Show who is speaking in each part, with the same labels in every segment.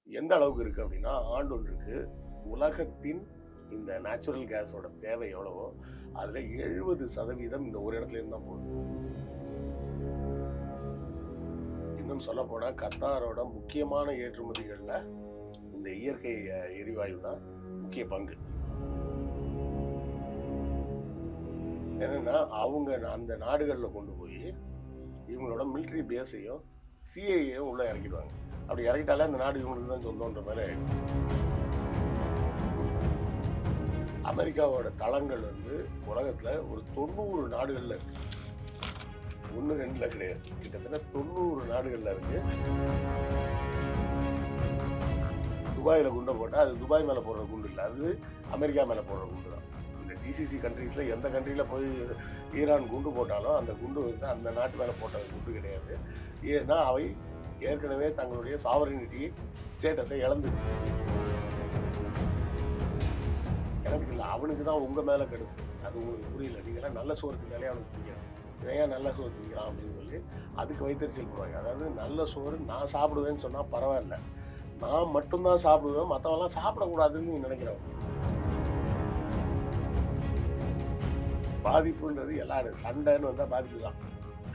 Speaker 1: எந்த அளவுக்கு இருக்கு அப்படின்னா, ஆண்டொன்றுக்கு உலகத்தின் இந்த நேச்சுரல் கேஸோட தேவை எவ்வளவோ அதுல 70% இந்த ஒரு இடத்துல இருந்து தான் போகுது. இன்னும் சொல்ல போனா கத்தாரோட முக்கியமான ஏற்றுமதிகள்ல இந்த இயற்கை எரிவாயு தான் முக்கிய பங்கு. என்னன்னா அவங்க அந்த நாடுகள்ல கொண்டு போய் இவங்களோட மிலிட்ரி பேஸையும் சிஐஏயும் உள்ள இறக்கிடுவாங்க. அப்படி இறக்கிட்டாலே அந்த நாடு இவங்களுக்கு தான் சொந்தம்ன்ற மாதிரி ஆயிடும். அமெரிக்காவோட தளங்கள் வந்து உலகத்துல ஒரு 90 நாடுகள்ல இருக்கு. 1-2 கிடையாது, கிட்டத்தட்ட 90 நாடுகள்ல இருக்கு. துபாயில குண்டை போட்டா அது துபாய் மேல போடுற குண்டு இல்லை, அது அமெரிக்கா மேல போடுற குண்டு தான். இந்த ஜிசிசி கண்ட்ரீஸ்ல எந்த கண்ட்ரியில போய் ஈரான் குண்டு போட்டாலும் அந்த குண்டு வந்து அந்த நாட்டு மேல போட்ட குண்டு கிடையாது. ஏன்னா அவை ஏற்கனவே தங்களுடைய சாவரினிட்டி ஸ்டேட்டஸை இழந்துச்சு. எனக்கு இல்லை, அவனுக்கு தான் உங்க மேல கெடுக்கும். அது உங்களுக்கு புரியல. நீங்களாம் நல்ல சோறு திங்காலே அவனுக்கு புரியாது. ஏன் நல்ல சோறு திங்கிறான் அப்படின்னு சொல்லி அதுக்கு வைத்தறிச்சல் போடுவாங்க. அதாவது நல்ல சோறு நான் சாப்பிடுவேன்னு சொன்னா பரவாயில்ல, நான் மட்டும்தான் சாப்பிடுவேன், மற்றவெல்லாம் சாப்பிடக்கூடாதுன்னு நினைக்கிறவங்க. பாதிப்புன்றது எல்லாரும் சண்டைன்னு வந்தால் பாதிப்பு தான்.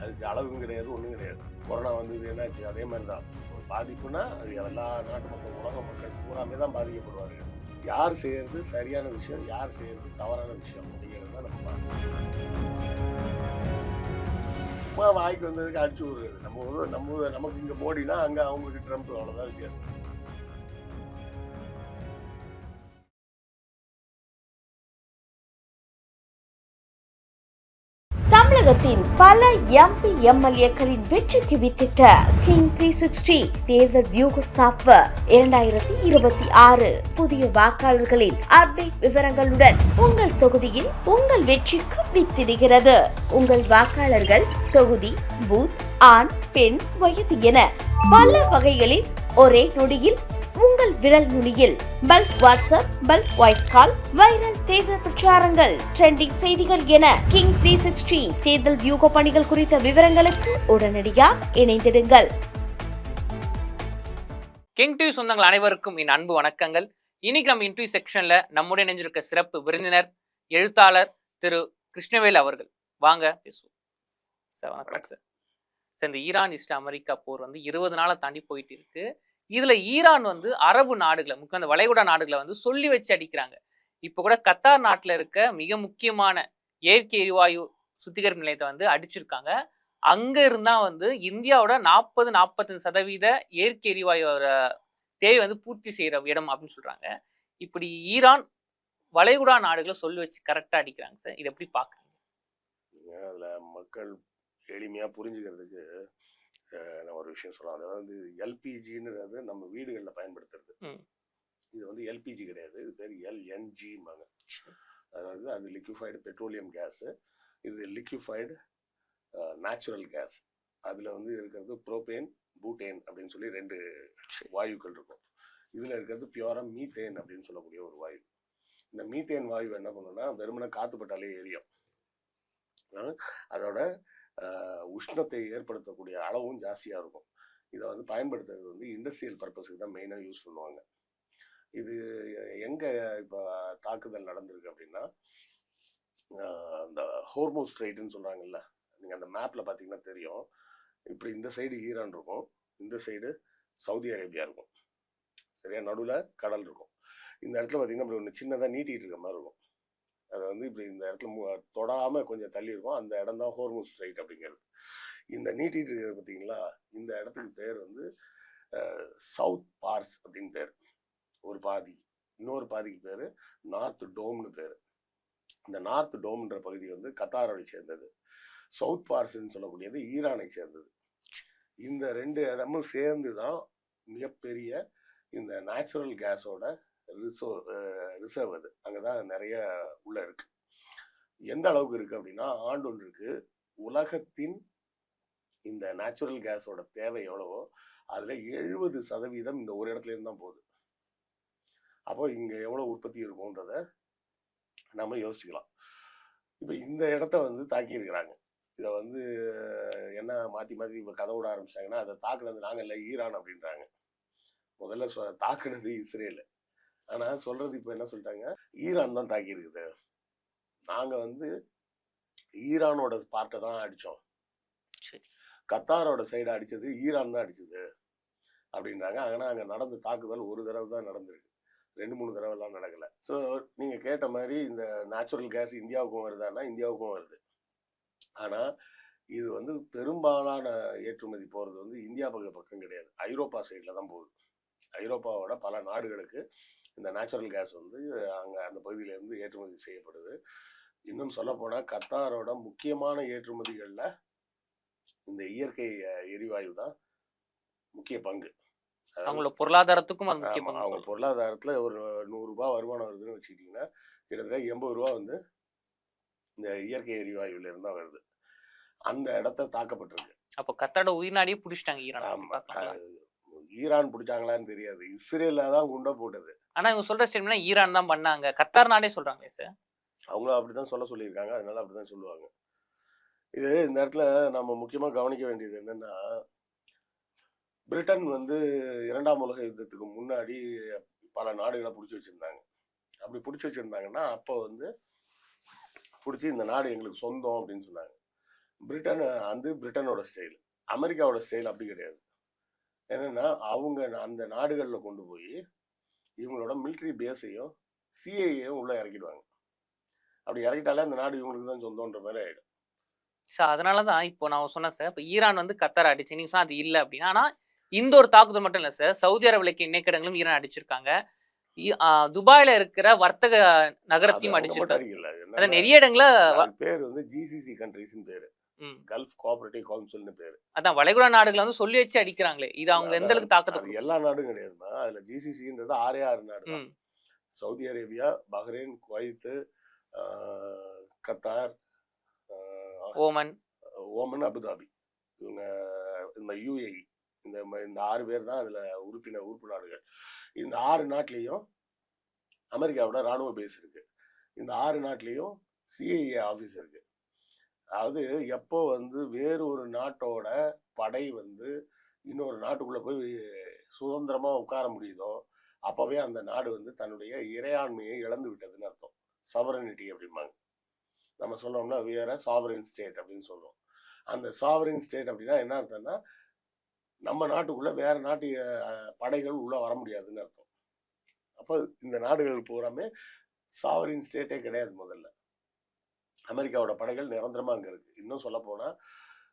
Speaker 1: அதுக்கு அளவும் கிடையாது, ஒன்றும் கிடையாது. கொரோனா வந்தது என்னாச்சு, அதே மாதிரி தான். ஒரு பாதிப்புனா அது எல்லா நாட்டு மக்கள், உலக மக்கள் பூராமே தான் பாதிக்கப்படுவார்கள். யார் செய்யறது சரியான விஷயம், யார் செய்யறது தவறான விஷயம் அப்படிங்கிறது தான் நம்ம சும்மா வாய்க்கு வந்ததுக்கு அடிச்சு விடுறது. நமக்கு இங்கே மோடினா அங்கே அவங்களுக்கு ட்ரம்ப், அவ்வளோதான் வித்தியாசம்.
Speaker 2: தமிழகத்தின் பல எம்பி எம்எல்ஏக்களின் வெற்றிக்கு வித்திட்ட கிங் 360 தேர்தல் வியூக சாப்ட்வேர் 2026 புதிய வாக்காளர்களின் அப்டேட் விவரங்களுடன் உங்கள் தொகுதியில் உங்கள் வெற்றிக்கு வித்திடுகிறது. உங்கள் வாக்காளர்கள் தொகுதி, பூத், ஆண், பெண், வயது என பல வகைகளில் ஒரே நொடியில் உங்கள் விரல் நுனியில் bulk WhatsApp, bulk voice call, viral தேர்தல் பிரச்சாரங்கள், ட்ரெண்டிங் செய்திகள் என கிங் 360 தேர்தல் வியூக பணிகள் குறித்த விவரங்களுக்கு உடனடியாக இணைந்திடுங்கள்.
Speaker 3: கிங் டிவி சொந்தங்கள் அனைவருக்கும் என் அன்பு வணக்கங்கள். இன்னைக்கு நம்ம இன்டர்வியூ செக்ஷன்ல நம்முடைய இணைஞ்சிருக்க சிறப்பு விருந்தினர் எழுத்தாளர் திரு கிருஷ்ணவேல் அவர்கள். வாங்க பேசுவோம் சார். வணக்கம் சார். சார், இந்த ஈரான் இஸ்ரேல் அமெரிக்கா போர் வந்து 20 நாளை தாண்டி போயிட்டு இருக்கு. இதுல ஈரான் வந்து அரபு நாடுகளை, முக்கியம் அந்த வளைகுடா நாடுகளை வந்து சொல்லி வச்சு அடிக்கிறாங்க. இப்போ கூட கத்தார் நாட்டில் இருக்க மிக முக்கியமான இயற்கை எரிவாயு சுத்திகரிப்பு நிலையத்தை வந்து அடிச்சிருக்காங்க. அங்க இருந்தா வந்து இந்தியாவோட 40-45% இயற்கை எரிவாயுவோட தேவை வந்து பூர்த்தி செய்யற இடம் அப்படின்னு சொல்றாங்க. இப்படி ஈரான் வளைகுடா நாடுகளை சொல்லி வச்சு கரெக்டா அடிக்கிறாங்க சார். இதை எப்படி பாக்குறீங்க?
Speaker 1: அதுல மக்கள் எளிமையா புரிஞ்சுக்கிறதுக்கு நான் ஒரு விஷயம் சொல்லலாம். அதாவது எல்பிஜின்றது நம்ம வீடுகளில் பயன்படுத்துறது. இது வந்து எல்பிஜி கிடையாது, இது பேர் எல்என்ஜிம்பாங்க. அதாவது அது லிக்விஃபைடு பெட்ரோலியம் கேஸு, இது லிக்விஃபைடு நேச்சுரல் கேஸ். அதில் வந்து இருக்கிறது புரோபேன், பூட்டேன் அப்படின்னு சொல்லி 2 வாயுக்கள் இருக்கும். இதில் இருக்கிறது பியூரா மீத்தேன் அப்படின்னு சொல்லக்கூடிய ஒரு வாயு. இந்த மீத்தேன் வாயு என்ன பண்ணுன்னா வெறுமனே காத்துப்பட்டாலே எரியும். அதோட உஷ்ணத்தை ஏற்படுத்தக்கூடிய அளவும் ஜாஸ்தியாக இருக்கும். இதை வந்து பயன்படுத்துறது வந்து இண்டஸ்ட்ரியல் பர்பஸுக்கு தான் மெயினாக யூஸ் பண்ணுவாங்க. இது எங்கே இப்போ தாக்குதல் நடந்திருக்கு அப்படின்னா, இந்த ஹோர்மோஸ் ஸ்ட்ரைட்னு சொல்கிறாங்கல்ல, நீங்கள் அந்த மேப்பில் பார்த்தீங்கன்னா தெரியும். இப்படி இந்த சைடு ஈரான் இருக்கும், இந்த சைடு சவுதி அரேபியா இருக்கும், சரியா? நடுவில் கடல் இருக்கும். இந்த இடத்துல பார்த்தீங்கன்னா இப்படி ஒன்று சின்னதாக நீட்டிகிட்டு இருக்க மாதிரி இருக்கும். அது வந்து இப்படி இந்த இடத்துல தொடாமல் கொஞ்சம் தள்ளி இருக்கும். அந்த இடம் தான் ஹோர்மோஸ் ஸ்ட்ரைட் அப்படிங்கிறது. இந்த நீட்டிட்டு இருக்கிறது பார்த்தீங்களா, இந்த இடத்துக்கு பேர் வந்து சவுத் பார்ஸ் அப்படின்னு பேர் ஒரு பாதி. இன்னொரு பாதிக்கு பேர் நார்த் டோம்னு பேர். இந்த நார்த் டோம்ன்ற பகுதி வந்து கத்தாரை சேர்ந்தது. சவுத் பார்ஸ்ன்னு சொல்லக்கூடியது ஈரானை சேர்ந்தது. இந்த 2 இடமும் சேர்ந்து தான் மிகப்பெரிய இந்த நேச்சுரல் கேஸோட ரிசர்வ். அது அங்கதான் நிறைய உள்ள இருக்கு. எந்த அளவுக்கு இருக்கு அப்படின்னா, ஆண்டொன்றுக்கு உலகத்தின் இந்த நேச்சுரல் கேஸோட தேவை எவ்வளவோ அதுல 70% இந்த ஒரு இடத்துல இருந்து தான் போகுது. அப்போ இங்க எவ்வளவு உற்பத்தி இருக்கும்ன்றத நம்ம யோசிக்கலாம். இப்ப இந்த இடத்த வந்து தாக்கி இருக்கிறாங்க. இதை வந்து என்ன மாற்றி மாற்றி இப்போ கதை விட ஆரம்பிச்சிட்டாங்கன்னா, அதை தாக்குனது நாங்கள் இல்லை ஈரான் அப்படின்றாங்க. முதல்ல தாக்குனது இஸ்ரேல். ஆனா சொல்றது இப்ப என்ன சொல்லிட்டாங்க, ஈரான் தான் தாக்கி இருக்குது, நாங்க வந்து ஈரானோட பார்ட்டை தான் அடிச்சோம், கத்தாரோட சைடு அடிச்சது ஈரான் தான் அடிச்சது அப்படின்றாங்க. ஆனா அங்க நடந்த தாக்குதல் ஒரு தடவை தான் நடந்திருக்கு, 2-3 தடவை எல்லாம் நடக்கல. ஸோ நீங்க கேட்ட மாதிரி இந்த நேச்சுரல் கேஸ் இந்தியாவுக்கும் வருதான்னா இந்தியாவுக்கும் வருது. ஆனா இது வந்து பெரும்பாலான ஏற்றுமதி போறது வந்து இந்தியா பக்கம் கிடையாது, ஐரோப்பா சைட்ல தான் போகுது. ஐரோப்பாவோட பல நாடுகளுக்கு இந்த நேச்சுரல் கேஸ் வந்து அங்க அந்த பகுதியில இருந்து ஏற்றுமதி செய்யப்படுது. இன்னும் சொல்ல போனா கத்தாரோட முக்கியமான ஏற்றுமதிகள்ல இந்த இயற்கை எரிவாயு தான் முக்கிய பங்கு.
Speaker 3: அவங்களோட பொருளாதாரத்துக்கும் அது முக்கிய பங்கு.
Speaker 1: அவங்க பொருளாதாரத்துல ஒரு 100 ரூபாய் வருமானம் வருதுன்னு வச்சுக்கிட்டீங்கன்னா கிட்டத்தட்ட 80 ரூபா வந்து இந்த இயற்கை எரிவாயுல இருந்தா வருது. அந்த இடத்த தாக்கப்பட்டிருக்கு.
Speaker 3: அப்போ கத்தாரோட உயிர்நாடியே பிடிச்சிட்டாங்க ஈரான்.
Speaker 1: ஈரான் பிடிச்சாங்களான்னு தெரியாது, இஸ்ரேல தான் குண்டை போட்டது.
Speaker 3: ஆனா இவங்க சொல்ற ஸ்டேட்மெண்ட் ஈரான் தான் பண்ணாங்க, கத்தார் நாடே சொல்றாங்களே சார்.
Speaker 1: அவங்களும் அப்படிதான் சொல்லியிருக்காங்க, அதனால அப்படிதான் சொல்லுவாங்க. இது இந்த இடத்துல நம்ம முக்கியமா கவனிக்க வேண்டியது என்னன்னா, பிரிட்டன் வந்து 2ஆம் உலக யுத்தத்துக்கு முன்னாடி பல நாடுகளை பிடிச்சி வச்சிருந்தாங்க. அப்படி பிடிச்சி வச்சிருந்தாங்கன்னா அப்போ வந்து பிடிச்சி இந்த நாடு எங்களுக்கு சொந்தம் அப்படின்னு சொன்னாங்க. பிரிட்டன் வந்து பிரிட்டனோட ஸ்டைல், அமெரிக்காவோட ஸ்டைல் அப்படி கிடையாது. என்னன்னா அவங்க அந்த நாடுகளில் கொண்டு போய் இவங்களோட மிலிட்ரி பேஸையும் சிஐஏயும் உள்ள இறக்கிடுவாங்க. அப்படி இறக்கிட்டாலே அந்த நாடு இவங்களுக்கு தான் சொந்தம்ன்ற மாதிரி ஆயிடும்.
Speaker 3: சார் அதனால தான் இப்போ நான் சொன்னேன் சார், இப்போ ஈரான் வந்து கத்தார் அடிச்சு, நீங்கள் சொன்னால் அது இல்லை அப்படின்னா. ஆனால் இந்த ஒரு தாக்குதல் மட்டும் இல்லை சார், சவுதி அரேபியாவுக்கு இணைக்கிடங்களும் ஈரான் அடிச்சிருக்காங்க, துபாயில இருக்கிற வர்த்தக நகரத்தையும் அடிச்சிருக்காங்க. அதான் நிறைய இடங்கள
Speaker 1: பேர் வந்து ஜிசிசி கண்ட்ரிஸ்னு பேரு, கல்ஃப் கோஆபரேட்டிவ் கவுன்சில்னு பேரு.
Speaker 3: அதான் வளைகுடா நாடுகளை வந்து சொல்லி வச்சு அடிக்கிறாங்களே, இது அவங்க எந்த அளவுக்கு தாக்கத்தை?
Speaker 1: எல்லா நாடும் கிடையாதுமா, அதுல ஜிசிசின்றது 6 நாடு. Saudi Arabia, Bahrain, Kuwait, Qatar,
Speaker 3: Oman,
Speaker 1: Abu Dhabi, இவங்க இந்த யுஏஇ, இந்த 6 பேர் தான் அதுல உறுப்பு நாடுகள். இந்த 6 நாட்டிலையும் அமெரிக்காவோட ராணுவ பேஸ் இருக்கு. இந்த 6 நாட்டிலையும் சிஐஏ ஆபீஸ் இருக்கு. அதாவது எப்போ வந்து வேறு ஒரு நாட்டோட படை வந்து இன்னொரு நாட்டுக்குள்ள போய் சுதந்திரமா உட்கார முடியுதோ அப்பவே அந்த நாடு வந்து தன்னுடைய இறையாண்மையை இழந்து விட்டதுன்னு அர்த்தம். சவரனிட்டி அப்படிம்பாங்க. நம்ம சொன்னோம்னா வேற சாவரின் ஸ்டேட் அப்படின்னு சொல்லுவோம். அந்த சாவரின் ஸ்டேட் அப்படின்னா என்ன அர்த்தம்னா, நம்ம நாட்டுக்குள்ள வேற நாட்டு படைகள் உள்ள வர முடியாதுன்னு அர்த்தம். அப்போ இந்த நாடுகள் பூராமே சாவரின் ஸ்டேட்டே கிடையாது. முதல்ல அமெரிக்காவோட படைகள் நிரந்தரமா அங்க இருக்கு. இன்னும் சொல்ல போனா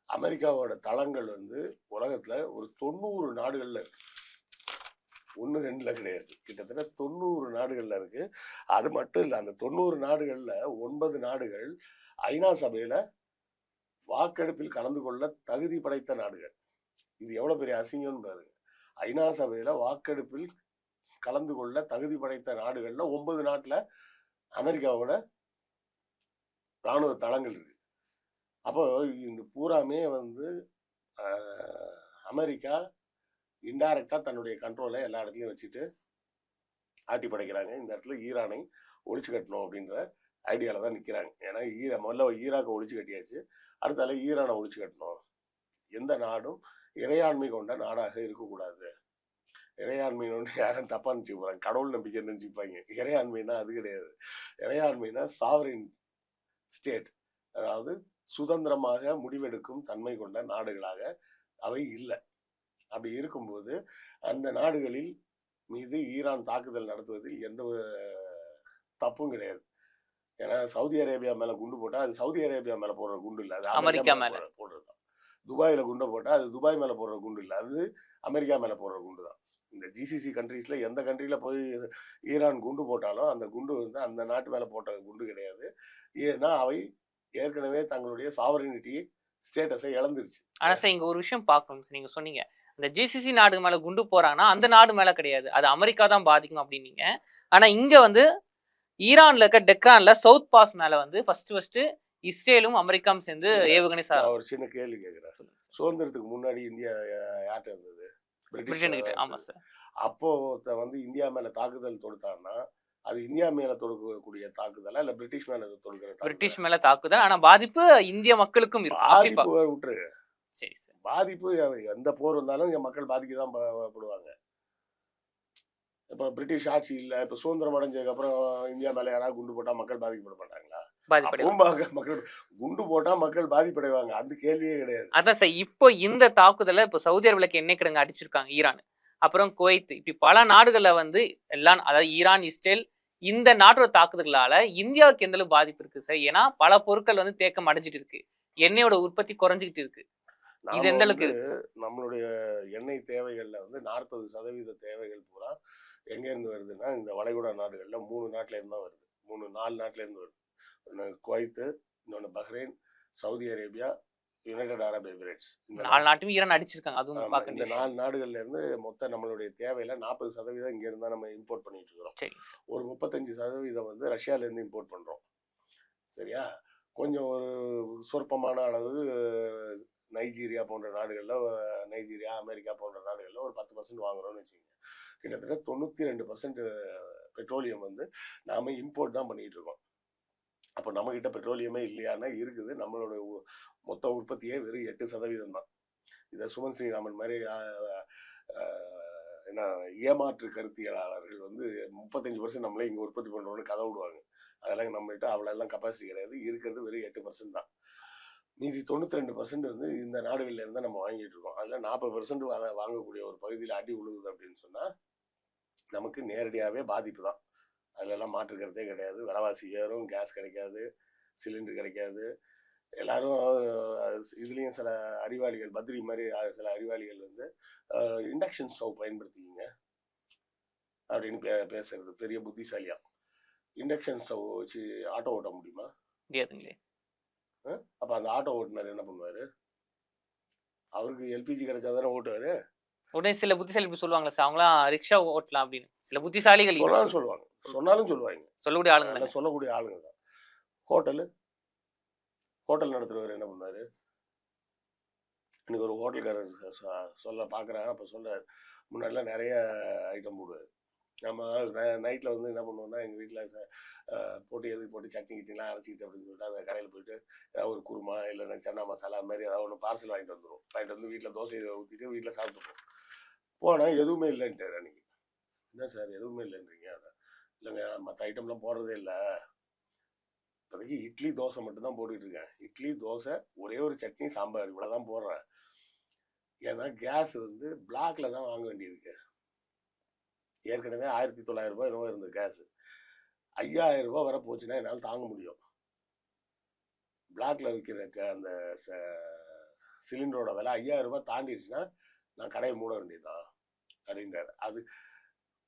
Speaker 1: அமெரிக்காவோட தளங்கள் வந்து உலகத்துல ஒரு 90 நாடுகள்ல இருக்கு, 1-2ல கிடையாது, கிட்டத்தட்ட 90 நாடுகள்ல இருக்கு. அது மட்டும் இல்ல, அந்த 90 நாடுகள்ல 9 நாடுகள் ஐநா சபையில வாக்கெடுப்பில் கலந்து கொள்ள தகுதி படைத்த நாடுகள். இது எவ்வளவு பெரிய அசிங்கம்னு பாருங்க. ஐநா சபையில வாக்கெடுப்பில் கலந்து கொள்ள தகுதி படைத்த நாடுகள்ல 9 நாட்டுல அமெரிக்காவோட ராணுவ தளங்கள் இருக்கு. அப்போ இந்த பூராமே வந்து அமெரிக்கா இன்டைரக்டா தன்னுடைய கண்ட்ரோலை எல்லா இடத்துலையும் வச்சுட்டு ஆட்டி படைக்கிறாங்க. இந்த இடத்துல ஈரானை ஒழிச்சு கட்டணும் அப்படின்ற ஐடியால தான் நிற்கிறாங்க. ஏன்னா முதல்ல ஈராக்கை ஒழிச்சு கட்டியாச்சு, அடுத்தால ஈரானை ஒழிச்சு கட்டணும். எந்த நாடும் இறையாண்மை கொண்ட நாடாக இருக்கக்கூடாது. இறையாண்மைன்னு யாரும் தப்பா நினைச்சு போறாங்க, கடவுள் நம்பிக்கைன்னு நினைச்சுப்பாங்க. இறையாண்மைனா அது கிடையாது. இறையாண்மைனா சாவரின் ஸ்டேட், அதாவது சுதந்திரமாக முடிவெடுக்கும் தன்மை கொண்ட நாடுகளாக அவை இல்லை. அப்படி இருக்கும்போது அந்த நாடுகளில் மீது ஈரான் தாக்குதல் நடத்துவதில் எந்த தப்பும் கிடையாது. ஏன்னா சவுதி அரேபியா மேல குண்டு போட்டா அது சவுதி அரேபியா மேல போடுற குண்டு இல்லை, அது அமெரிக்கா மேல போடுறதுதான். துபாயில குண்டை போட்டா அது துபாய் மேல போடுற குண்டு இல்லை, அது அமெரிக்கா மேல போடுற குண்டு தான். இந்த ஜிசிசி கண்ட்ரீஸ்ல எந்த கண்ட்ரியில போய் ஈரான் குண்டு போட்டாலும் அந்த குண்டு வந்து அந்த நாட்டு மேல போட்ட குண்டு கிடையாது. ஏன்னா அவை ஏற்கனவே தங்களுடைய சாவரினிட்டி ஸ்டேட்டஸை இழந்துருச்சு.
Speaker 3: ஆனா சார் இங்க ஒரு விஷயம் பார்க்கணும், நீங்க சொன்னீங்க இந்த ஜிசிசி நாடு மேல குண்டு போறாங்கன்னா அந்த நாடு மேல கிடையாது, அது அமெரிக்கா தான் பாதிக்கும் அப்படின்னீங்க. ஆனா இங்க வந்து ஈரான்ல இருக்க டெக்ரான்ல சவுத் பாஸ் மேல வந்து ஃபர்ஸ்ட் இஸ்ரேலும் அமெரிக்காவும் சேர்ந்து ஏவுகணை சார்.
Speaker 1: ஒரு சின்ன கேள்வி கேட்கிறேன், சுதந்திரத்துக்கு முன்னாடி இந்தியா யார்கிட்ட இருந்தது?
Speaker 3: பிரிட்டன் கிட்ட. ஆமா சார்.
Speaker 1: அப்போ வந்து இந்தியா மேல தாக்குதல் தொடுத்தான்னா அது இந்தியா மேல தொடுக்கக்கூடிய தாக்குதலா இல்ல பிரிட்டிஷ் மேல தொடுக்கிற?
Speaker 3: பிரிட்டிஷ் மேல தாக்குதல், ஆனா பாதிப்பு இந்திய மக்களுக்கும்
Speaker 1: பாதிப்பு விட்டுரு.
Speaker 3: சரி சார்,
Speaker 1: பாதிப்பு எந்த போர் வந்தாலும் மக்கள் பாதிக்கதான் படுவாங்க. இப்போ பிரிட்டிஷ் ஆட்சி இல்லை, இப்போ சுதந்திரம் அடைஞ்சதுக்கப்புறம் இந்தியா மேலே யாராவது குண்டு போட்டால் மக்கள் பாதிக்கப்பட மாட்டாங்களா? அப்பவும் மக்கள் குண்டு போட்டால் மக்கள் பாதிப்படைவாங்க, அந்த கேள்வியே கிடையாது.
Speaker 3: அதான் சார், இப்போ இந்த தாக்குதலை இப்போ சவுதி அரேபியாவுக்கு எண்ணெய் கிடங்கு அடிச்சிருக்காங்க ஈரான், அப்புறம் குவைத், இப்படி பல நாடுகளில் வந்து எல்லாம், அதாவது ஈரான், இஸ்ரேல், இந்த நாட்டோட தாக்குதல்களால இந்தியாவுக்கு எந்த அளவு பாதிப்பு இருக்கு சார்? ஏன்னா பல பொருட்கள் வந்து தேக்கம் அடைஞ்சிட்டு இருக்கு, எண்ணெயோட உற்பத்தி குறைஞ்சிக்கிட்டு இருக்கு. இது எந்த அளவுக்கு
Speaker 1: நம்மளுடைய எண்ணெய் தேவைகள்ல வந்து 40% தேவைகள் பூரா எங்க இருந்து வருதுன்னா இந்த வளைகுடா நாடுகள்ல 3 நாட்டுல இருந்து தான் வருது. 4 நாட்டுல இருந்து வருது. ஒன்று குவைத்து, இன்னொன்று Bahrain, Saudi Arabia, United Arab Emirates. இந்த
Speaker 3: 4 நாட்டையும் ஈரான் அடிச்சிருக்காங்க. அதுவும்
Speaker 1: இந்த 4 நாடுகள்ல இருந்து மொத்த நம்மளுடைய தேவையில 40% இங்க இருந்தா நம்ம இம்போர்ட் பண்ணிட்டு இருக்கிறோம். ஒரு 35% வந்து ரஷ்யால இருந்து இம்போர்ட் பண்றோம். சரியா? கொஞ்சம் ஒரு சொற்பமான அளவு நைஜீரியா போன்ற நாடுகளில், நைஜீரியா, அமெரிக்கா போன்ற நாடுகளில் ஒரு 10% வாங்குறோம்னு வச்சுக்கோங்க. கிட்டத்தட்ட 92% பெட்ரோலியம் வந்து நாம இம்போர்ட் தான் பண்ணிட்டு இருக்கோம். அப்போ நம்மகிட்ட பெட்ரோலியமே இல்லையானா இருக்குது. நம்மளோட மொத்த உற்பத்தியே வெறும் 8% தான். இதை சுமன் ஸ்ரீராமன் மாதிரி என்ன ஏமாற்று கருத்தியலாளர்கள் வந்து 35% நம்மளே இங்கே உற்பத்தி பண்ணுறோன்னு கதை விடுவாங்க. அதெல்லாம் நம்மகிட்ட அவ்வளோலாம் கெப்பாசிட்டி கிடையாது. இருக்கிறது வெறும் 8% தான். மீதி 92% வந்து இந்த நாடுகளில் இருந்தால் நம்ம வாங்கிட்டு இருக்கோம். அதில் 40% வாங்கக்கூடிய ஒரு பகுதியில் அடி உழுகுது அப்படின்னு சொன்னால் நமக்கு நேரடியாகவே பாதிப்பு தான். அதிலெல்லாம் மாற்றுக்கிறதே கிடையாது. விலைவாசி ஏறும், கேஸ் கிடைக்காது, சிலிண்டர் கிடைக்காது. எல்லாரும் இதுலேயும் சில அறிவாளிகள், பத்ரி மாதிரி சில அறிவாளிகள் வந்து இண்டக்ஷன் ஸ்டவ் பயன்படுத்திக்கிங்க அப்படின்னு பேசுறது பெரிய புத்திசாலியா. இண்டக்ஷன் ஸ்டவ் வச்சு ஆட்டோ ஓட்ட முடியுமா?
Speaker 3: முடியாதுங்களே.
Speaker 1: அப்போ அந்த ஆட்டோ ஓட்டுனர் என்ன பண்ணுவார்? அவருக்கு எல்பிஜி கிடைச்சா தானே ஓட்டுவார்.
Speaker 3: உடனே சில புத்திசாலி இப்படி சொல்லுவாங்களா சார், அவங்களாம் ரிக்ஷா ஓட்டலாம் அப்படின்னு சில புத்திசாலிகள்
Speaker 1: சொல்லுவாங்க, சொன்னாலும் சொல்லுவாங்க.
Speaker 3: சொல்லக்கூடிய ஆளுங்க,
Speaker 1: சொல்லக்கூடிய ஆளுங்க தான். ஹோட்டல் நடத்துறவர் என்ன பண்ணாரு? இன்னைக்கு ஒரு ஹோட்டல்காரர் சொல்ல பார்க்குறாங்க. அப்போ சொல்றாரு, முன்னாடிலாம் நிறைய ஐட்டம் போடுவார். நம்ம நைட்டில் வந்து என்ன பண்ணுவோம்னா, எங்கள் வீட்டில் போட்டு சட்னி கிட்டிலாம் அரைச்சிக்கிட்டு அப்படின்னு சொல்லிட்டு அந்த கடையில் போயிட்டு ஏதாவது ஒரு குருமா இல்லைன்னா சன்னா மசாலா மாதிரி ஏதாவது ஒன்று பார்சல் வாங்கிட்டு வந்துடும். வாங்கிட்டு வந்து வீட்டில் தோசையை ஊற்றிட்டு வீட்டில் சாப்பிட்டுப்போம். போனால் எதுவுமே இல்லைன்ட்டார் அன்றைக்கி. என்ன சார் எதுவுமே இல்லைன்றீங்க? இல்லைங்க, மற்ற ஐட்டம்லாம் போடுறதே இல்லை, இப்போதைக்கு இட்லி தோசை மட்டும்தான் போட்டுட்ருக்கேன். இட்லி தோசை, ஒரே ஒரு சட்னி சாம்பார், இவ்வளோ தான் போடுறேன். ஏன்னா கேஸ் வந்து பிளாக்ல தான் வாங்க வேண்டியிருக்கு. ஏற்கனவே 1900 ரூபாய் என்னவோ இருந்தது கேஸு. 5000 ரூபாய் வர போச்சுன்னா என்னால் தாங்க முடியும். பிளாக்ல விற்கிற அந்த சிலிண்டரோட விலை 5000 ரூபாய் தாண்டிடுச்சுன்னா நான் கடையை மூட வேண்டியதுதான் அப்படின்றாரு. அது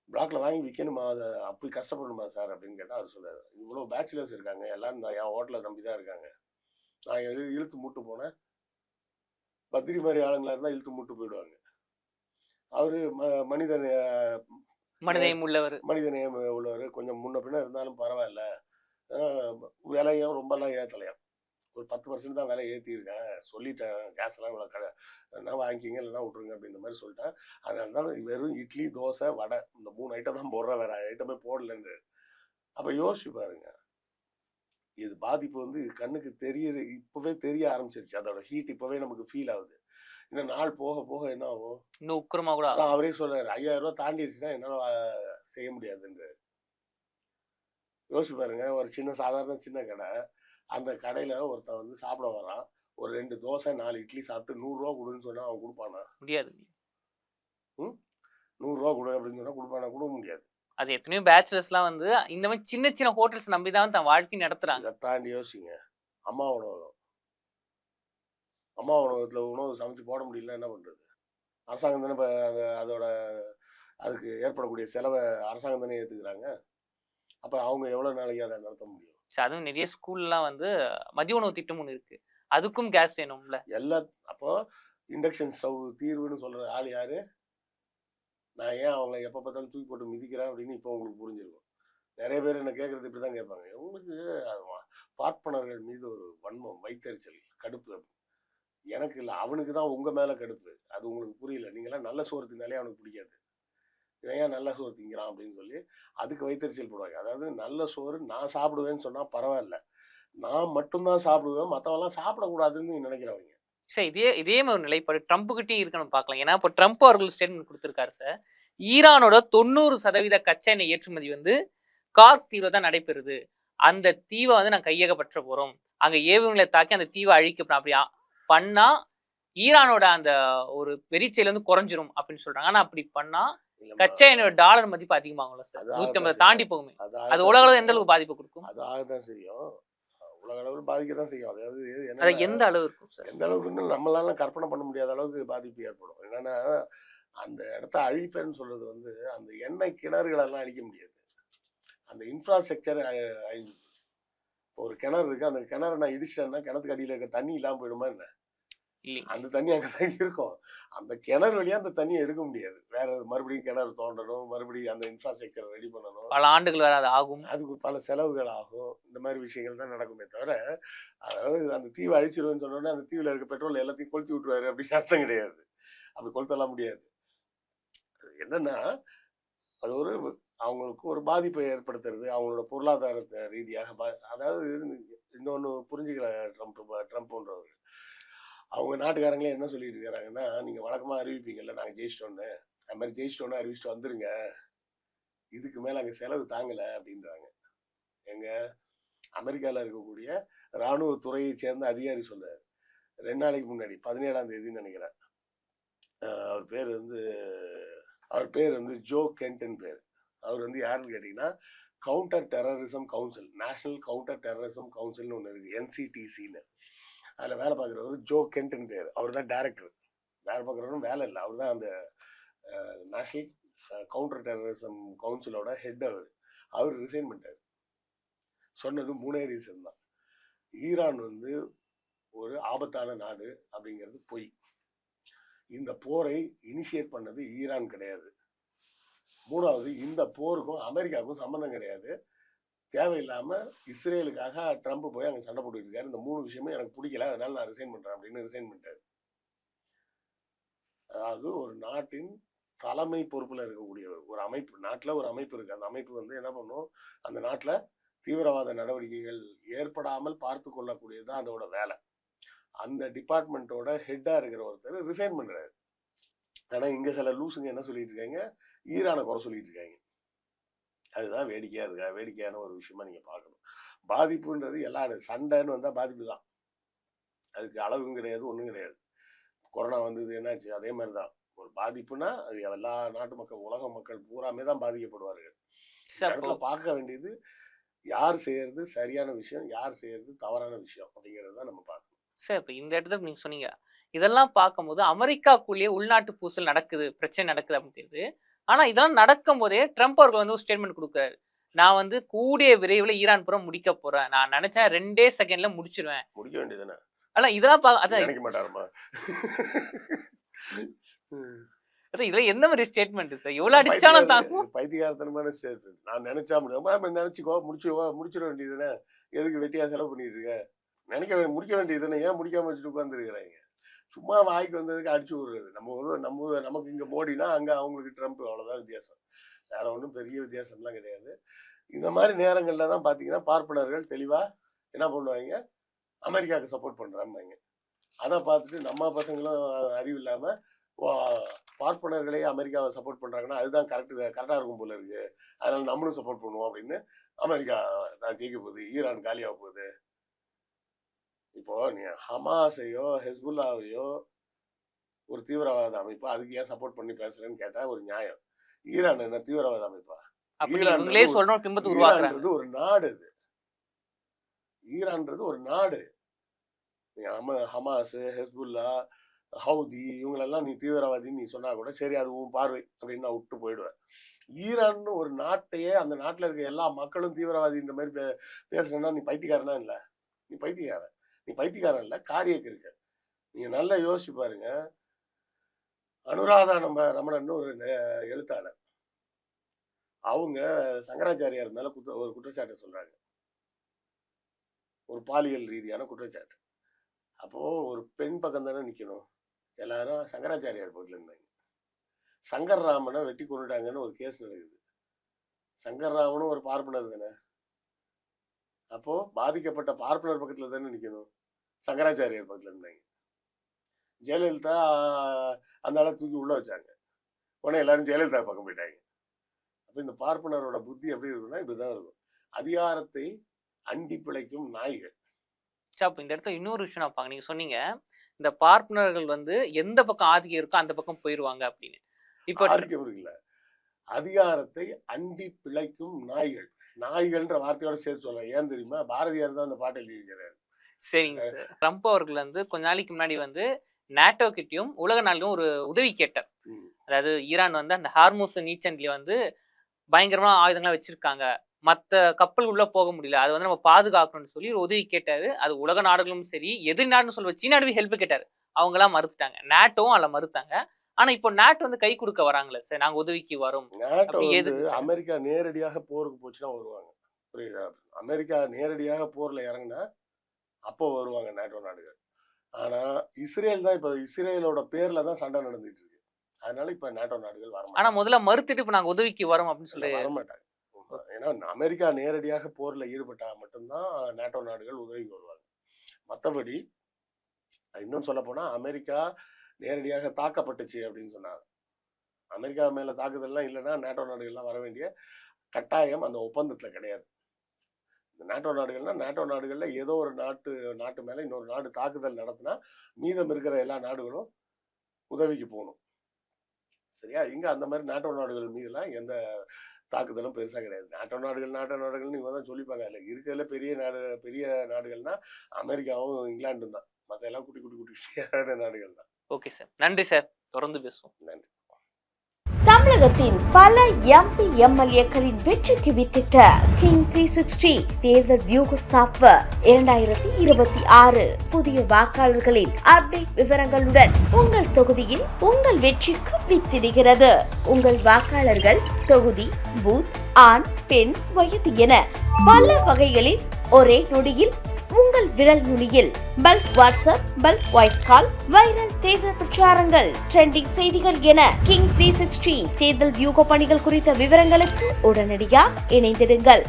Speaker 1: பிளாக்ல வாங்கி விற்கணுமா? அதை அப்படி கஷ்டப்படணுமா சார் அப்படின்னு கேட்டால் அவர் சொல்றாரு, இவ்வளோ பேச்சுலர்ஸ் இருக்காங்க, எல்லாரும் என் ஹோட்டலை நம்பி தான் இருக்காங்க. நான் இழுத்து மூட்டு போனேன், பத்திரி மாதிரி ஆளுங்களா இருந்தால் இழுத்து மூட்டு போயிடுவாங்க. அவரு மனிதநேயம் உள்ளவர், கொஞ்சம் முன்ன பின்ன இருந்தாலும் பரவாயில்ல, விலையும் ரொம்பலாம் ஏற்றலையாம். ஒரு 10% தான் விலை ஏற்றிருக்கேன், சொல்லிட்டேன், கேஸ் எல்லாம் இவ்வளோ நான் வாங்கிக்கிங்க இல்லைன்னா விட்ருங்க அப்படின்ற மாதிரி சொல்லிட்டேன். அதனால தான் வெறும் இட்லி தோசை வடை இந்த 3 ஐட்டம் தான் போடுறேன், வேற ஐட்டமே போடலன்னு. அப்போ யோசிச்சு பாருங்க, இது பாதிப்பு வந்து கண்ணுக்கு இப்பவே தெரிய ஆரம்பிச்சிருச்சு. அதோட ஹீட் இப்பவே நமக்கு ஃபீல் ஆகுது. இன்னும் நாள் போக போக என்ன ஆகும்?
Speaker 3: இன்னும் உக்கிரமா கூட.
Speaker 1: அவரே சொல்றாரு, 5000 ரூபாய் தாண்டிடுச்சுன்னா என்னால் செய்ய முடியாதுன்னு. யோசிச்சு பாருங்க, ஒரு சாதாரண சின்ன கடை, அந்த கடையில் ஒருத்தன் வந்து சாப்பிட வரான், ஒரு 2 தோசை 4 இட்லி சாப்பிட்டு 100 ரூபா கொடுன்னு சொன்னா அவன் கொடுப்பானா?
Speaker 3: முடியாது.
Speaker 1: 100 ரூபா கொடு அப்படின்னு சொன்னா கொடுப்பானா? கொடுக்க முடியாது.
Speaker 3: அது எத்தனையோ பேச்சுலர்ஸ்லாம் வந்து இந்த மாதிரி சின்ன சின்ன ஹோட்டல்ஸ் நம்பி தான் தன் வாழ்க்கை நடத்துறாங்க.
Speaker 1: இதை தாண்டி யோசிங்க, அம்மா உணவகத்தில் உணவு சமைச்சு போட முடியல, என்ன பண்றது? அரசாங்கம் தானே இப்போ அதோட அதுக்கு ஏற்படக்கூடிய செலவை அரசாங்கம் தானே ஏற்றுக்கிறாங்க. அப்போ அவங்க எவ்வளோ நாளைக்கு அதை நடத்த முடியும்?
Speaker 3: அதுவும் நிறைய ஸ்கூல்லாம் வந்து மதிய உணவு திட்டம் ஒன்று இருக்கு, அதுக்கும் கேஸ் வேணும்ல.
Speaker 1: அப்போ இண்டக்ஷன் ஸ்டவ் தீர்வுன்னு சொல்ற ஆள் யாரு? நான் ஏன் அவங்க எப்போ பார்த்தாலும் தூக்கி போட்டு மிதிக்கிறேன் அப்படின்னு இப்போ உங்களுக்கு புரிஞ்சிருக்கும். நிறைய பேர் என்ன கேட்கறது இப்படி தான் கேட்பாங்க, உங்களுக்கு பார்ப்பனர்கள் மீது ஒரு வன்மம், வைத்தறிச்சல், கடுப்பு. எனக்கு இல்லை, அவனுக்கு தான் உங்க மேல கடுப்பு. அது உங்களுக்கு புரியல. நீங்களாம் நல்ல சோறு தின்னாலே அவனுக்கு பிடிக்காது. இவன் ஏன் நல்ல சோறு திங்கிறான் அப்படின்னு சொல்லி அதுக்கு வைத்தறிச்சல் போடுவாங்க. அதாவது நல்ல சோறு நான் சாப்பிடுவேன்னு சொன்னா பரவாயில்ல, நான் மட்டும்தான் சாப்பிடுவேன், மற்றவெல்லாம் சாப்பிடக்கூடாதுன்னு நினைக்கிறவங்க.
Speaker 3: சார் இதே மாதிரி ஒரு நிலைப்பாடு ட்ரம்ப்கிட்டயும் இருக்கணும் பார்க்கலாம். ஏன்னா இப்போ ட்ரம்ப் அவர்கள் ஸ்டேட்மெண்ட் கொடுத்திருக்காரு சார். ஈரானோட 90% கச்சா எண்ணெய் ஏற்றுமதி வந்து கார்க் தீவுல தான் நடைபெறுது. அந்த தீவை வந்து நான் கையகப்பற்ற போறோம். அங்க ஏவுகணைகளை தாக்கி அந்த தீவை அழிக்க அப்படி பண்ணா ஈரானோட அந்த ஒரு வெறிச்செயல் வந்து குறைஞ்சிரும் அப்படின்னு சொல்றாங்க. ஆனா அப்படி பண்ணா கச்சா எண்ணெயோட டாலர் மதிப்பு அதிகமாகும்ல சார். 150 தாண்டி போகுமே. அது உலக அளவில் எந்த அளவுக்கு பாதிப்பு கொடுக்கும்?
Speaker 1: அது ஆகத்தான் செய்யும். உலக அளவில் பாதிக்கத்தான் செய்யும். அதாவது
Speaker 3: அது எந்த அளவு இருக்கும் சார்?
Speaker 1: எந்த அளவுக்குன்னு நம்மளால கற்பனை பண்ண முடியாத அளவுக்கு பாதிப்பு ஏற்படும். என்னன்னா அந்த இடத்த அழிப்பேன்னு சொல்றது வந்து அந்த எண்ணெய் கிணறுகளெல்லாம் அழிக்க முடியாது. அந்த இன்ஃப்ராஸ்ட்ரக்சர் அழிஞ்சு. ஒரு கிணறு இருக்கு, அந்த கிணறு நான் இடிச்சிட்டேன்னா கிணத்துக்கு அடியில் இருக்க தண்ணி இல்லாமல் போயிடுமா என்ன? அந்த தண்ணி அங்கதான் இருக்கும். அந்த கிணறு வழியா அந்த தண்ணியை எடுக்க முடியாது. வேற மறுபடியும் கிணறு தோண்டணும், மறுபடியும் அந்த இன்ஃப்ராஸ்ட்ரக்சரை ரெடி பண்ணணும்.
Speaker 3: பல ஆண்டுகள் வேற அது ஆகும்.
Speaker 1: அதுக்கு பல செலவுகள் ஆகும். இந்த மாதிரி விஷயங்கள் தான் நடக்குமே தவிர, அதாவது அந்த தீவை அழிச்சிருவேன்னு சொன்னோன்னே அந்த தீவுல இருக்க பெட்ரோல் எல்லாத்தையும் கொளுத்தி விட்டுருவாரு அப்படின்னு அர்த்தம் கிடையாது. அப்படி கொளுத்தலாம் முடியாது. என்னன்னா அது ஒரு அவங்களுக்கு ஒரு பாதிப்பை ஏற்படுத்துறது, அவங்களோட பொருளாதாரத்தை ரீதியாக அதாவது இன்னொன்று புரிஞ்சுக்கல ட்ரம்ப்ன்றவர். அவங்க நாட்டுக்காரங்களே என்ன சொல்லிட்டு இருக்கிறாங்கன்னா, நீங்க வழக்கமா அறிவிப்பீங்கல்ல நாங்க ஜெயிச்சிட்டோன்னு, அது மாதிரி ஜெயிச்சிட்டோன்னு அறிவிச்சிட்டு வந்துருங்க, இதுக்கு மேல அங்க செலவு தாங்கல அப்படின்றாங்க. எங்க அமெரிக்கால இருக்கக்கூடிய இராணுவ துறையை சேர்ந்த அதிகாரி சொல்றாரு. 2 நாளைக்கு முன்னாடி 17ஆம் தேதின்னு நினைக்கிறேன். அவர் பேர் வந்து ஜோ கென்டன் பேர். அவர் வந்து யாருன்னு கேட்டீங்கன்னா counter terrorism council, national counter terrorism கவுன்சில்னு ஒன்று இருக்கு, NCTCன்னு. அதில் வேலை பார்க்குறவர் ஜோ கென்டன் பேர். அவர் தான் டைரக்டர். வேலை பார்க்குறவரும் வேலை இல்லை, அவர் தான் அந்த நேஷனல் கவுண்டர் டெரரிசம் கவுன்சிலோட ஹெட். அவர் ரிசைன் பண்ணிட்டார். சொன்னது 3 ரீசன் தான். ஈரான் வந்து ஒரு ஆபத்தான நாடு அப்படிங்கிறது பொய். இந்த போரை இனிஷியேட் பண்ணது ஈரான் கிடையாது. 3வது, இந்த போருக்கும் அமெரிக்காவுக்கும் சம்பந்தம் கிடையாது. தேவையில்லாம இஸ்ரேலுக்காக ட்ரம்ப் போய் அங்கே சண்டை போட்டு இருக்காரு. இந்த 3 விஷயமும் எனக்கு பிடிக்கல, அதனால நான் ரிசைன் பண்றேன் அப்படின்னு ரிசைன் பண்ணிட்டாரு. அதாவது ஒரு நாட்டின் தலைமை பொறுப்புல இருக்கக்கூடிய ஒரு அமைப்பு, நாட்டில் ஒரு அமைப்பு இருக்கு. அந்த அமைப்பு வந்து என்ன பண்ணும், அந்த நாட்டில் தீவிரவாத நடவடிக்கைகள் ஏற்படாமல் பார்த்து கொள்ளக்கூடியதுதான் அதோட வேலை. அந்த டிபார்ட்மெண்ட்டோட ஹெட்டா இருக்கிற ஒருத்தர் ரிசைன் பண்றாரு. ஆனா இங்க சில லூசுங்க என்ன சொல்லிட்டு இருக்காங்க, ஈரானை குறை சொல்லிட்டு இருக்காங்க. அதுதான் வேடிக்கையான ஒரு விஷயமா நீங்க பார்க்கணும். பாதிப்புன்றது எல்லா சண்டைன்னு வந்தா பாதிப்பு தான். அதுக்கு அளவும் கிடையாது, ஒன்றும் கிடையாது. கொரோனா வந்தது என்னாச்சு, அதே மாதிரி தான். ஒரு பாதிப்புனா அது எல்லா நாட்டு மக்கள், உலக மக்கள் பூராமே தான் பாதிக்கப்படுவார்கள். இடத்துல பார்க்க வேண்டியது யார் செய்யறது சரியான விஷயம், யார் செய்யறது தவறான விஷயம் அப்படிங்கிறது தான் நம்ம பார்க்கணும்.
Speaker 3: சார் இப்போ இந்த இடத்துல நீங்க சொன்னீங்க, இதெல்லாம் பார்க்கும்போது அமெரிக்காக்குள்ளேயே உள்நாட்டு பூசல் நடக்குது, பிரச்சனை நடக்குது அப்படின்னு தெரியுது. ஆனா இதெல்லாம் நடக்கும் போதே ட்ரம்ப் அவர்கள் வந்து ஒரு ஸ்டேட்மெண்ட் கொடுக்குறாரு. நான் வந்து கூடிய விரைவில் ஈரான் புறம் முடிக்க போறேன், நான் நினைச்சேன் 2 செகண்ட்ல முடிச்சிருவேன்.
Speaker 1: முடிக்க வேண்டியதுதானே?
Speaker 3: ஆனா இதெல்லாம்
Speaker 1: நினைக்க மாட்டாருமா?
Speaker 3: இதுல எந்த மாதிரி ஸ்டேட்மெண்ட் சார்? எவ்வளவு அடிச்சாலும் தாக்கும்.
Speaker 1: பைத்தியகாரத்தனமான ஸ்டேட்மெண்ட். நான் நினைச்சா முடியும், நினைச்சுக்கோ, முடிச்சிட வேண்டியதுதானே. எதுக்கு வெட்டியா செலவு பண்ணிட்டு இருக்க? முடிக்க வேண்டியதுதானே, ஏன் முடிக்காம வச்சுட்டு உட்காந்துருக்கிறாங்க? சும்மா வாய்க்கு வந்ததுக்கு அடிச்சு விடுறது. நமக்கு இங்க மோடினா அங்க அவங்களுக்கு ட்ரம்ப், அவ்வளவுதான் வித்தியாசம். வேற ஒன்றும் பெரிய வித்தியாசம்லாம் கிடையாது. இந்த மாதிரி நேரங்கள்ல தான் பாத்தீங்கன்னா பார்ப்பனர்கள் தெளிவா என்ன பண்ணுவாங்க, அமெரிக்காவுக்கு சப்போர்ட் பண்றாங்க. அதை பார்த்துட்டு நம்ம பசங்களும் அறிவு இல்லாம பார்ப்பனர்களே அமெரிக்காவை சப்போர்ட் பண்றாங்கன்னா அதுதான் கரெக்டா இருக்கும் போல இருக்கு, அதனால நம்மளும் சப்போர்ட் பண்ணுவோம் அப்படின்னு அமெரிக்கா நான் ஜெயிக்க போகுது, ஈரான் காலியாக போகுது. இப்போ நீ ஹமாஸையோ ஹெஸ்புல்லாவையோ ஒரு தீவிரவாத அமைப்பு, அதுக்கு ஏன் சப்போர்ட் பண்ணி பேசுறேன்னு கேட்டா ஒரு நியாயம். ஈரான் என்ன தீவிரவாத அமைப்பா? ஈரான்ன்றது ஒரு நாடு. ஈரான்ன்றது ஒரு நாடு. ஹமாஸ், ஹெஸ்புல்லா, ஹவுதி இவங்களெல்லாம் நீ தீவிரவாதின்னு நீ சொன்னா கூட சரி, அது உன் பார்வை அப்படின்னு நான் விட்டு போயிடுவேன். ஈரான் ஒரு நாட்டையே, அந்த நாட்டில் இருக்க எல்லா மக்களும் தீவிரவாதின்ற மாதிரி பேசுனா நீ பைத்தியக்காரனா? இல்லை, நீ பைத்தியக்காரன் இல்லை, காரியக்கு இருக்க. நீங்க நல்லா யோசிச்சு பாருங்க. அனுராதா ரமணன் ஒரு எழுத்தாளர், அவங்க சங்கராச்சாரியார் மேல ஒரு குற்றச்சாட்டை சொல்றாங்க, ஒரு பாலியல் ரீதியான குற்றச்சாட்டு. அப்போ ஒரு பெண் பக்கம் தானே நிக்கணும், எல்லாரும் சங்கராச்சாரியார் பக்கத்துல இருந்தாங்க. சங்கர் ராமனை வெட்டி கொண்டுட்டாங்கன்னு ஒரு கேஸ் நடக்குது. சங்கர் ராமனும் ஒரு பார்ப்பனர் தானே. அப்போ பாதிக்கப்பட்ட பார்ப்பனர் பக்கத்துல தானே நிக்கணும், சங்கராச்சாரியார் பக்கத்துல இருந்தாங்க. ஜெயலலிதா அந்த ஆளை தூக்கி உள்ள வச்சாங்க. உடனே எல்லாரும் ஜெயலலிதா பக்கம் போயிட்டாங்க. அப்போ இந்த பார்ப்பனரோட புத்தி எப்படி இருக்குன்னா இப்படிதான் இருக்கும். அதிகாரத்தை அண்டி பிழைக்கும் நாய்கள்.
Speaker 3: அப்ப இந்த இடத்துல இன்னொரு விஷயம் நான் பாக்க, நீங்க சொன்னீங்க இந்த பார்ப்பனர்கள் வந்து எந்த பக்கம் ஆதிக்கம் இருக்கோ அந்த பக்கம் போயிருவாங்க அப்படின்னு. இப்போ
Speaker 1: ஆதிக்கம் இருக்குல்ல, அதிகாரத்தை அண்டி பிழைக்கும் நாய்கள். நாய்கள்ன்ற வார்த்தையோட சேர்த்து சொல்லலாம். ஏன் தெரியுமா? பாரதியார் தான் அந்த பாட்டை எழுதியிருக்கிறாரு.
Speaker 3: சரிங்க சார். ட்ரம்ப் அவர்கள் வந்து கொஞ்ச நாளைக்கு முன்னாடி வந்து நேட்டோ கிட்டயும் உலக நாடுகளும் ஒரு உதவி கேட்டார். அதாவது ஈரான் வந்து அந்த ஹார்மூஸ் நீச்சன்ல வந்து பயங்கரமான ஆயுதங்கள்லாம் வச்சிருக்காங்க, மற்ற கப்பல் உள்ள போக முடியல, அதை வந்து நம்ம பாதுகாக்கணும்னு சொல்லி ஒரு உதவி கேட்டாரு. அது உலக நாடுகளும் சரி, எதிர் நாடுன்னு சொல்லுவோம், சீனாடுவே ஹெல்ப் கேட்டாரு, அவங்க எல்லாம் மறுத்துட்டாங்க. நேட்டோவும் அதில் மறுத்தாங்க. ஆனா இப்போ நேட்டோ வந்து கை கொடுக்க வராங்களே சார், நாங்க உதவிக்கு வரோம்.
Speaker 1: நேட்டோ வந்து அமெரிக்கா நேரடியாக போருக்கு போச்சுன்னா வருவாங்க, புரியுதா? அமெரிக்கா நேரடியாக போர்ல இறங்குனா அப்போ வருவாங்க நேட்டோ நாடுகள். ஆனா இஸ்ரேல் தான், இப்ப இஸ்ரேலோட பேர்ல தான் சண்டை நடந்துட்டு இருக்கு. அதனால இப்ப நேட்டோ நாடுகள் வர மாட்டாங்க.
Speaker 3: ஆனா முதல்ல மறுத்துட்டு இப்ப நாங்க உதவிக்கு வரோம் அப்படின்னு சொல்லி
Speaker 1: வர மாட்டாங்க. ஏன்னா அமெரிக்கா நேரடியாக போர்ல ஈடுபட்டா மட்டும்தான் நேட்டோ நாடுகள் உதவிக்கு வருவாங்க. மற்றபடி இன்னும் சொல்ல போனா அமெரிக்கா நேரடியாக தாக்கப்பட்டுச்சு அப்படின்னு சொன்னாங்க. அமெரிக்கா மேல தாக்குதல்லாம் இல்லைன்னா நேட்டோ நாடுகள்லாம் வர வேண்டிய கட்டாயம் அந்த ஒப்பந்தத்துல கிடையாது. நேட்டோ நாடுகள்னா நேட்டோ நாடுகள்ல ஏதோ ஒரு நாட்டு மேல இன்னொரு நாடு தாக்குதல் நடத்தினா மீதம் இருக்கிற எல்லா நாடுகளும் உதவிக்கு போகணும். சரியா? இங்க அந்த மாதிரி நேட்டோ நாடுகள் மீதுலாம் எந்த தாக்குதலும் பெருசா கிடையாது. நாட்டோ நாடுகள்னு இவங்க தான் சொல்லிப்பாங்க. இல்லை, இருக்கிறதுல பெரிய நாடுகள்னா அமெரிக்காவும் இங்கிலாண்டும் தான். மற்ற எல்லாம் குட்டி நாடுகள் தான்.
Speaker 3: ஓகே சார், நன்றி சார், தொடர்ந்து பேசுவோம்.
Speaker 1: நன்றி.
Speaker 2: தமிழகத்தின் பல எம்பி எம்எல்ஏக்களின் வெற்றிக்கு வித்திட்ட கிங் 360 தேர்தல் வியூக சாப்ட்வேர் 2026 புதிய வாக்காளர்களின் அப்டேட் விவரங்களுடன் உங்கள் தொகுதியில் உங்கள் வெற்றிக்கு வித்திடுகிறது. உங்கள் வாக்காளர்கள் தொகுதி, பூத், ஆண், பெண், வயது என பல வகைகளில் ஒரே நொடியில் உங்கள் விரல் நுனியில் bulk WhatsApp, bulk voice call, viral தேர்தல் பிரச்சாரங்கள், ட்ரெண்டிங் செய்திகள் என கிங் 360 தேர்தல் வியூக பணிகள் குறித்த விவரங்களுக்கு உடனடியாக இணைந்திடுங்கள்.